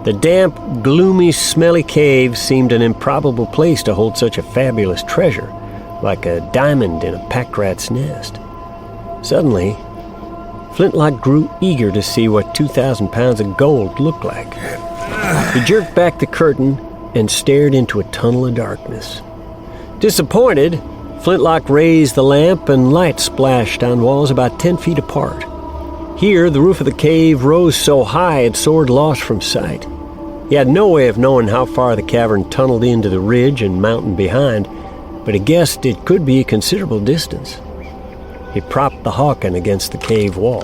The damp, gloomy, smelly cave seemed an improbable place to hold such a fabulous treasure, like a diamond in a pack rat's nest. Suddenly, Flintlock grew eager to see what 2,000 pounds of gold looked like. He jerked back the curtain and stared into a tunnel of darkness. Disappointed, Flintlock raised the lamp and light splashed on walls about 10 feet apart. Here, the roof of the cave rose so high it soared lost from sight. He had no way of knowing how far the cavern tunneled into the ridge and mountain behind, but he guessed it could be a considerable distance. He propped the Hawken against the cave wall.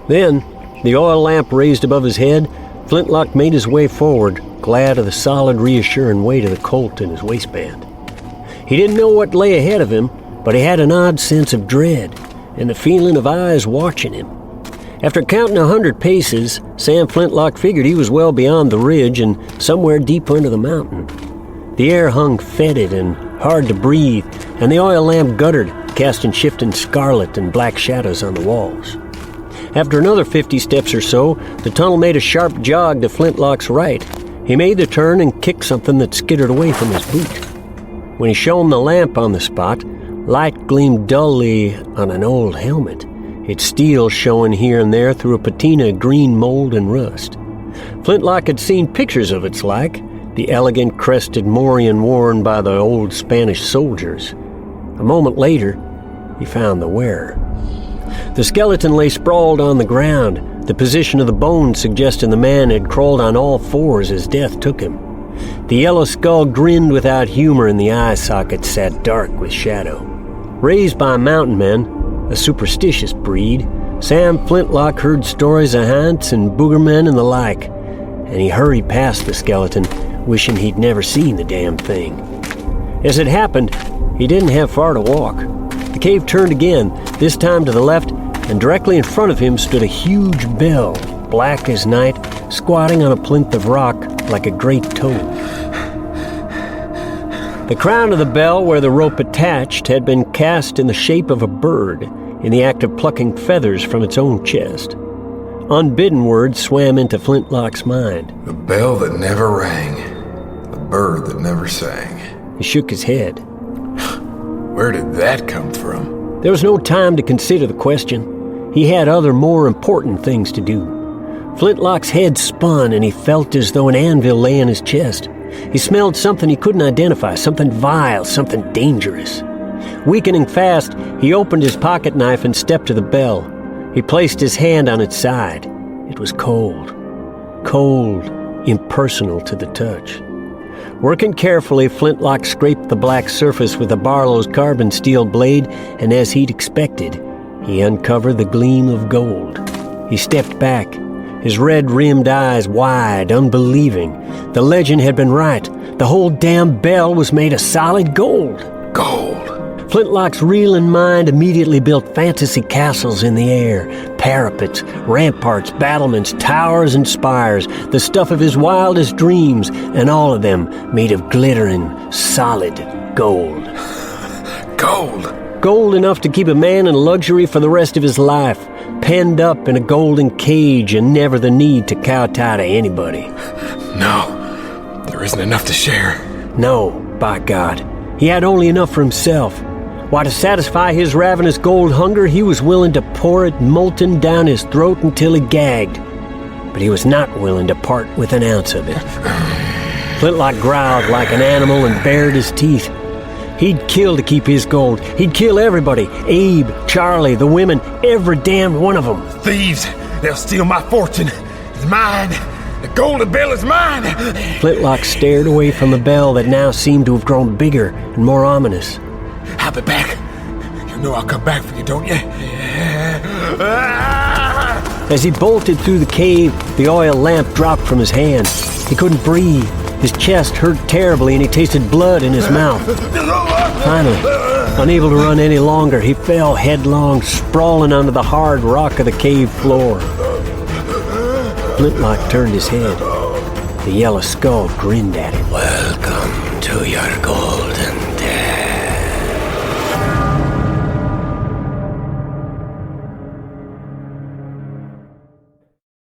Then, the oil lamp raised above his head, Flintlock made his way forward, glad of the solid, reassuring weight of the Colt in his waistband. He didn't know what lay ahead of him, but he had an odd sense of dread and the feeling of eyes watching him. After counting 100 paces, Sam Flintlock figured he was well beyond the ridge and somewhere deep under the mountain. The air hung fetid and hard to breathe, and the oil lamp guttered, casting shifting scarlet and black shadows on the walls. After another 50 steps or so, the tunnel made a sharp jog to Flintlock's right. He made the turn and kicked something that skittered away from his boot. When he shone the lamp on the spot, light gleamed dully on an old helmet, its steel showing here and there through a patina of green mold and rust. Flintlock had seen pictures of its like, the elegant crested morion worn by the old Spanish soldiers. A moment later, he found the wearer. The skeleton lay sprawled on the ground, the position of the bones suggesting the man had crawled on all fours as death took him. The yellow skull grinned without humor, and the eye sockets sat dark with shadow. Raised by mountain men, a superstitious breed, Sam Flintlock heard stories of haunts and boogermen and the like, and he hurried past the skeleton, wishing he'd never seen the damn thing. As it happened, he didn't have far to walk. The cave turned again, this time to the left, and directly in front of him stood a huge bell, black as night, squatting on a plinth of rock like a great toad. The crown of the bell where the rope attached had been cast in the shape of a bird, in the act of plucking feathers from its own chest. Unbidden words swam into Flintlock's mind. The bell that never rang, the bird that never sang. He shook his head. Where did that come from? There was no time to consider the question. He had other, more important things to do. Flintlock's head spun, and he felt as though an anvil lay in his chest. He smelled something he couldn't identify, something vile, something dangerous. Weakening fast, he opened his pocket knife and stepped to the bell. He placed his hand on its side. It was cold. Cold, impersonal to the touch. Working carefully, Flintlock scraped the black surface with a Barlow's carbon steel blade, and as he'd expected, he uncovered the gleam of gold. He stepped back, his red-rimmed eyes wide, unbelieving. The legend had been right. The whole damn bell was made of solid gold. Gold. Flintlock's reeling mind immediately built fantasy castles in the air, parapets, ramparts, battlements, towers, and spires, the stuff of his wildest dreams, and all of them made of glittering, solid gold. Gold. Gold enough to keep a man in luxury for the rest of his life, penned up in a golden cage and never the need to kowtow to anybody. No, there isn't enough to share. No, by God. He had only enough for himself. Why, to satisfy his ravenous gold hunger, he was willing to pour it molten down his throat until he gagged. But he was not willing to part with an ounce of it. Flintlock growled like an animal and bared his teeth. He'd kill to keep his gold. He'd kill everybody. Abe, Charlie, the women, every damn one of them. Thieves! They'll steal my fortune. It's mine. The golden bell is mine. Flintlock stared away from the bell that now seemed to have grown bigger and more ominous. I'll be back. You know I'll come back for you, don't you? As he bolted through the cave, the oil lamp dropped from his hand. He couldn't breathe. His chest hurt terribly, and he tasted blood in his mouth. Finally, unable to run any longer, he fell headlong, sprawling onto the hard rock of the cave floor. Flintlock turned his head. The yellow skull grinned at him. Welcome to your golden